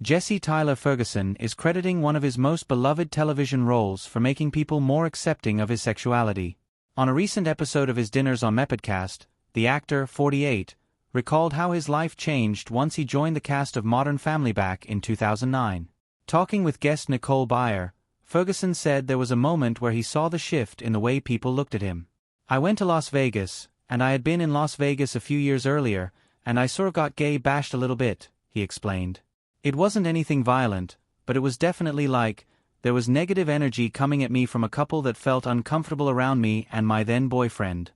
Jesse Tyler Ferguson is crediting one of his most beloved television roles for making people more accepting of his sexuality. On a recent episode of his Dinners on Mepodcast, the actor, 48, recalled how his life changed once he joined the cast of Modern Family back in 2009. Talking with guest Nicole Byer, Ferguson said there was a moment where he saw the shift in the way people looked at him. "I went to Las Vegas, and I had been in Las Vegas a few years earlier, and I sort of got gay bashed a little bit," he explained. "It wasn't anything violent, but it was definitely like, there was negative energy coming at me from a couple that felt uncomfortable around me and my then boyfriend.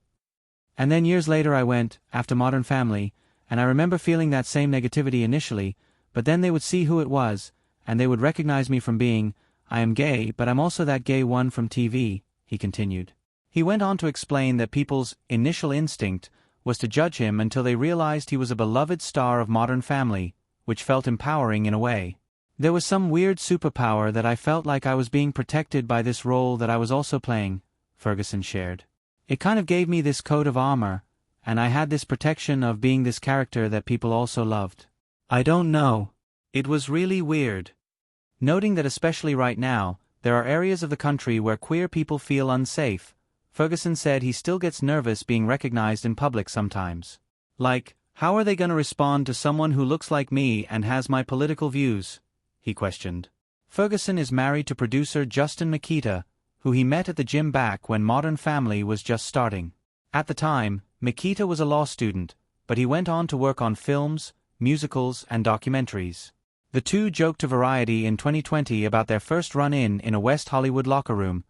And then years later I went, after Modern Family, and I remember feeling that same negativity initially, but then they would see who it was, and they would recognize me from being, I am gay but I'm also that gay one from TV," he continued. He went on to explain that people's initial instinct was to judge him until they realized he was a beloved star of Modern Family, which felt empowering in a way. "There was some weird superpower that I felt like I was being protected by this role that I was also playing," Ferguson shared. "It kind of gave me this coat of armor, and I had this protection of being this character that people also loved. I don't know. It was really weird." Noting that especially right now, there are areas of the country where queer people feel unsafe, Ferguson said he still gets nervous being recognized in public sometimes. Like, how are they going to respond to someone who looks like me and has my political views? He questioned. Ferguson is married to producer Justin Makita, who he met at the gym back when Modern Family was just starting. At the time, Makita was a law student, but he went on to work on films, musicals, and documentaries. The two joked to Variety in 2020 about their first run-in in a West Hollywood locker room,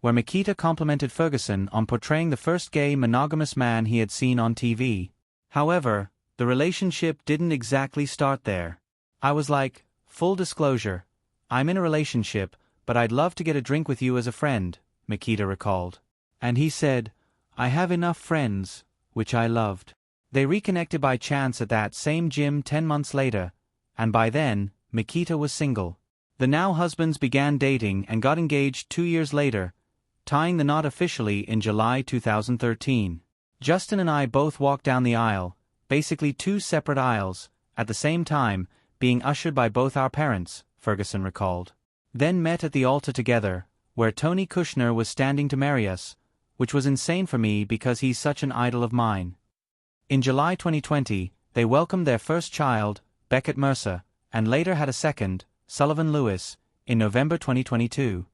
where Makita complimented Ferguson on portraying the first gay monogamous man he had seen on TV. However, the relationship didn't exactly start there. "I was like, full disclosure, I'm in a relationship, but I'd love to get a drink with you as a friend," Makita recalled. And he said, "I have enough friends," which I loved. They reconnected by chance at that same gym 10 months later, and by then, Makita was single. The now husbands began dating and got engaged 2 years later, tying the knot officially in July 2013. "Justin and I both walked down the aisle, basically 2 separate aisles, at the same time, being ushered by both our parents," Ferguson recalled. "Then met at the altar together, where Tony Kushner was standing to marry us, which was insane for me because he's such an idol of mine." In July 2020, they welcomed their first child, Beckett Mercer, and later had a second, Sullivan Lewis, in November 2022.